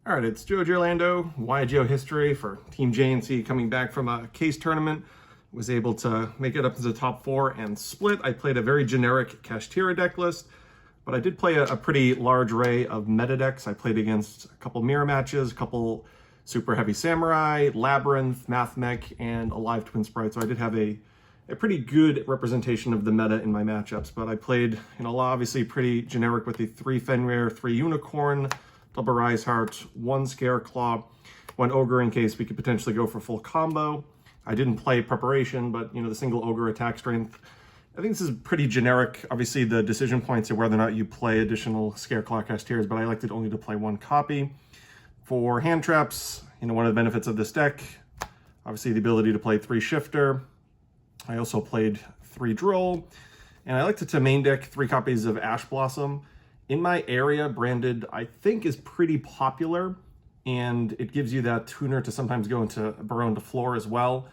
All right, it's Giorlando, YGO history for Team JNC coming back from a case tournament. Was able to make it up to the top 4 and split. I played a very generic Kashtira deck list, but I did play a pretty large array of meta decks. I played against a couple mirror matches, a couple super heavy samurai, labyrinth, math mech, and a live twin sprite. So I did have a pretty good representation of the meta in my matchups, but I played, obviously pretty generic with the 3 Fenrir, 3 unicorn, double rise heart, 1 scare claw, 1 ogre in case we could potentially go for full combo. I didn't play preparation, but the single ogre attack strength. I think this is pretty generic. Obviously the decision points are whether or not you play additional scare claw Kashtiras, but I elected only to play 1 copy. For hand traps, one of the benefits of this deck, obviously the ability to play 3 shifter. I also played 3 drill, and I elected to main deck 3 copies of Ash Blossom. In my area, branded, I think, is pretty popular, and it gives you that tuner to sometimes go into Barone to floor as well.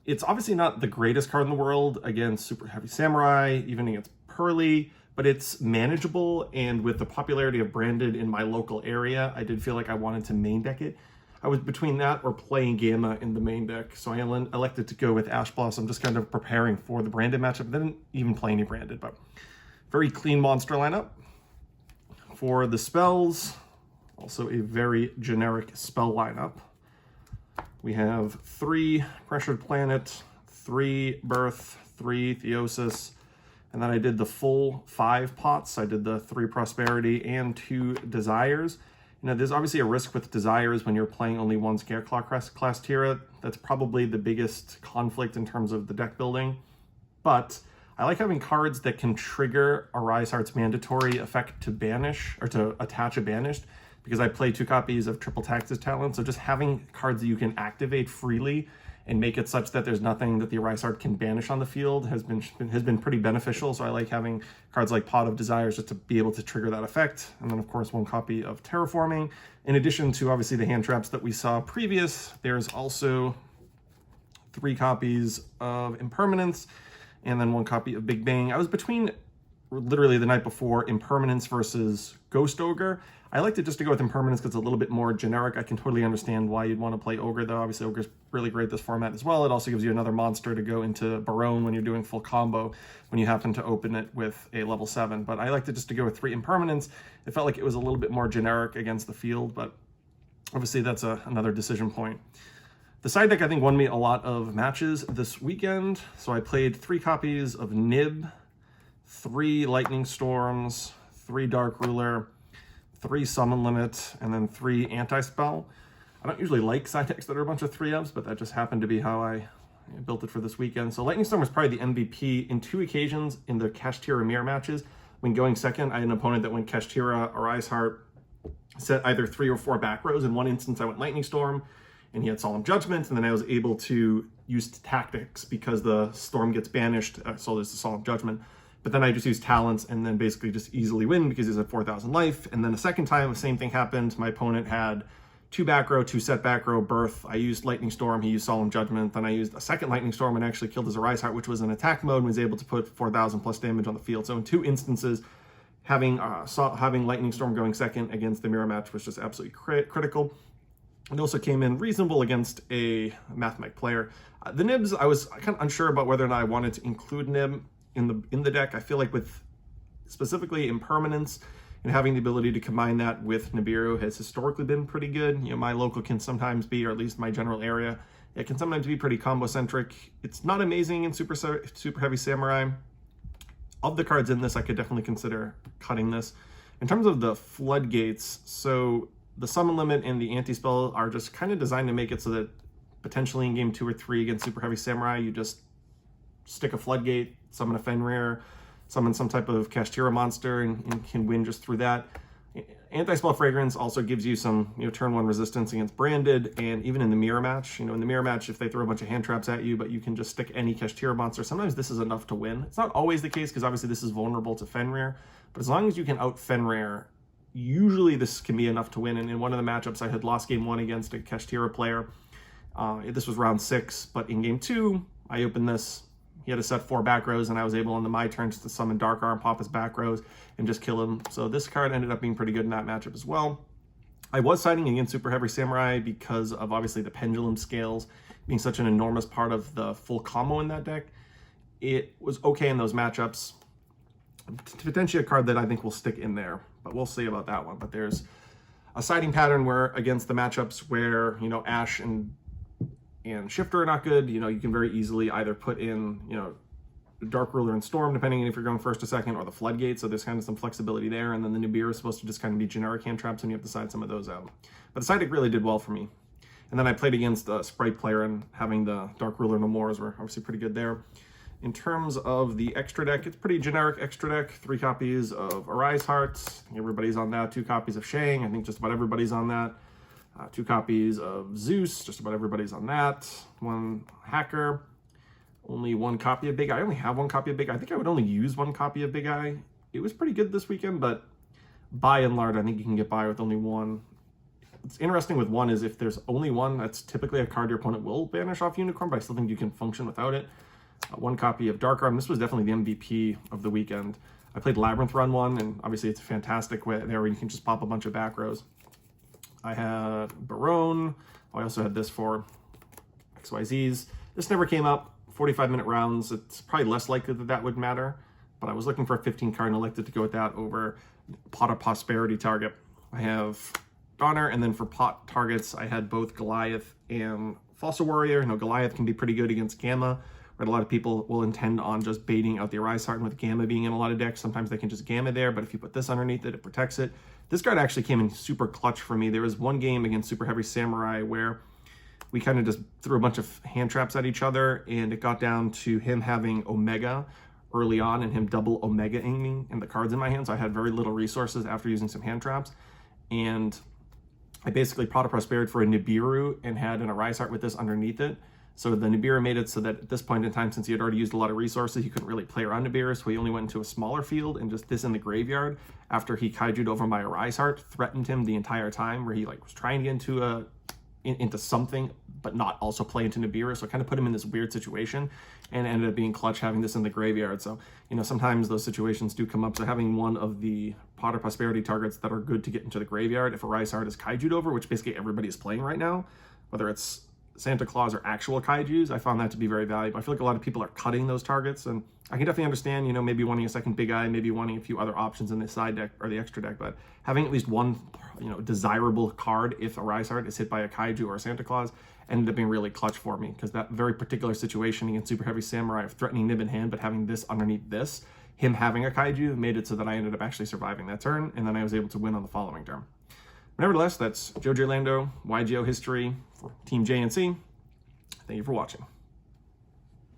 It's obviously not the greatest card in the world against super heavy samurai, even against Pearly, but it's manageable, and with the popularity of branded in my local area, I did feel like I wanted to main deck it. I was between that or playing Gamma in the main deck, so I elected to go with Ash Blossom, just kind of preparing for the branded matchup. I didn't even play any branded, but very clean monster lineup. For the spells, also a very generic spell lineup. We have 3 Pressured Planet, 3 Birth, 3 Theosis, and then I did the full 5 pots. I did the 3 Prosperity and 2 Desires. There's obviously a risk with Desires when you're playing only 1 Scareclaw Kashtira. That's probably the biggest conflict in terms of the deck building, but I like having cards that can trigger a Rise Heart's mandatory effect to banish, or to attach a banished, because I play 2 copies of Triple Tax's Talent, so just having cards that you can activate freely and make it such that there's nothing that the Rise Heart can banish on the field has been pretty beneficial. So I like having cards like Pot of Desires just to be able to trigger that effect. And then of course 1 copy of Terraforming. In addition to obviously the hand traps that we saw previous, there's also 3 copies of Impermanence, and then 1 copy of Big Bang. I was between literally the night before Impermanence versus Ghost Ogre. I liked it just to go with Impermanence because it's a little bit more generic. I can totally understand why you'd want to play Ogre, though. Obviously, Ogre's really great this format as well. It also gives you another monster to go into Barone when you're doing full combo, when you happen to open it with a level 7. But I liked it just to go with 3 Impermanence. It felt like it was a little bit more generic against the field, but obviously that's another decision point. The side deck, I think, won me a lot of matches this weekend. So I played 3 copies of Nib, 3 Lightning Storms, 3 Dark Ruler, 3 Summon Limit, and then 3 Anti-Spell. I don't usually like side decks that are a bunch of 3-ofs, but that just happened to be how I built it for this weekend. So Lightning Storm was probably the MVP in 2 occasions in the Kashtira mirror matches. When going second, I had an opponent that went Kashtira or Rise Heart, set either 3 or 4 back rows. In one instance, I went Lightning Storm, and he had Solemn Judgment, and then I was able to use tactics because the storm gets banished, so there's the Solemn Judgment. But then I just used talents and then basically just easily win because he's at 4,000 life. And then the second time, the same thing happened. My opponent had 2 back row, 2 set back row, Birth. I used Lightning Storm, he used Solemn Judgment. Then I used a second Lightning Storm and actually killed his Rise Heart, which was in attack mode, and was able to put 4,000 plus damage on the field. So in 2 instances, having Lightning Storm going second against the mirror match was just absolutely critical. It also came in reasonable against a Math Mech player. The Nibs, I was kind of unsure about whether or not I wanted to include Nib in the deck. I feel like with specifically Impermanence and having the ability to combine that with Nibiru has historically been pretty good. My local can sometimes be, or at least my general area, it can sometimes be pretty combo-centric. It's not amazing in super heavy samurai. Of the cards in this, I could definitely consider cutting this. In terms of the floodgates, so the summon limit and the anti-spell are just kind of designed to make it so that potentially in game 2 or 3 against super heavy samurai, you just stick a floodgate, summon a Fenrir, summon some type of Kashtira monster, and can win just through that. Anti-spell fragrance also gives you some turn 1 resistance against branded, and even in the mirror match, in the mirror match, if they throw a bunch of hand traps at you, but you can just stick any Kashtira monster, sometimes this is enough to win. It's not always the case because obviously this is vulnerable to Fenrir, but as long as you can out Fenrir, usually this can be enough to win. And in one of the matchups, I had lost game 1 against a Kashtira player. This was round 6, but in game 2, I opened this. He had to set 4 back rows, and I was able on my turn to summon Dark Arm, pop his back rows, and just kill him. So this card ended up being pretty good in that matchup as well. I was siding against Super Heavy Samurai because of obviously the pendulum scales being such an enormous part of the full combo in that deck. It was okay in those matchups. Potentially a card that I think will stick in there, but we'll see about that one. But there's a siding pattern where against the matchups where, you know, Ash and Shifter are not good, you know, you can very easily either put in, you know, Dark Ruler and Storm, depending on if you're going first or second, or the Floodgate, so there's kind of some flexibility there, and then the Nibiru is supposed to just kind of be generic hand traps, and you have to side some of those out. But the side deck really did well for me. And then I played against a Sprite player, and having the Dark Ruler no mores were obviously pretty good there. In terms of the extra deck, it's pretty generic extra deck. 3 copies of Arise Hearts, everybody's on that. 2 copies of Shang, I think just about everybody's on that. 2 copies of Zeus, just about everybody's on that. 1 Hacker. Only 1 copy of Big Eye. I only have 1 copy of Big Eye. I think I would only use 1 copy of Big Eye. It was pretty good this weekend, but by and large, I think you can get by with only 1. What's interesting with 1 is if there's only 1, that's typically a card your opponent will banish off Unicorn, but I still think you can function without it. 1 copy of Dark Arm. This was definitely the MVP of the weekend. I played Labyrinth Run 1, and obviously it's a fantastic way there where you can just pop a bunch of back rows. I had Barone. I also had this for XYZs. This never came up. 45-minute rounds, it's probably less likely that that would matter, but I was looking for a 15 card and elected to go with that over Pot of Prosperity target. I have Donner, and then for pot targets, I had both Goliath and Fossil Warrior. You know, Goliath can be pretty good against Gamma, right? A lot of people will intend on just baiting out the Arise Heart, and with Gamma being in a lot of decks, sometimes they can just Gamma there, but if you put this underneath it, it protects it. This card actually came in super clutch for me. There was one game against Super Heavy Samurai where we kind of just threw a bunch of hand traps at each other, and it got down to him having Omega early on and him double Omega-ing me and the cards in my hand, so I had very little resources after using some hand traps. And I basically Pot of Prosperity for a Nibiru and had an Arise Heart with this underneath it. So the Nibiru made it so that at this point in time, since he had already used a lot of resources, he couldn't really play around Nibiru, so he only went into a smaller field, and just this in the graveyard after he kaiju'd over my Arise Heart threatened him the entire time, where he like was trying to get into something, but not also play into Nibiru, so it kind of put him in this weird situation, and ended up being clutch having this in the graveyard. So, you know, sometimes those situations do come up, so having one of the Pot of Prosperity targets that are good to get into the graveyard if a Rise Heart is kaiju'd over, which basically everybody is playing right now, whether it's Santa Claus or actual kaijus, I found that to be very valuable. I feel like a lot of people are cutting those targets, and I can definitely understand, you know, maybe wanting a second Big Eye, maybe wanting a few other options in the side deck or the extra deck, but having at least one, you know, desirable card if a Rise Heart is hit by a kaiju or a Santa Claus ended up being really clutch for me, because that very particular situation against Super Heavy Samurai of threatening Nib in hand but having this underneath this, him having a kaiju made it so that I ended up actually surviving that turn, and then I was able to win on the following turn. But nevertheless, that's Joe Giorlando, YGO history for Team JNC. Thank you for watching.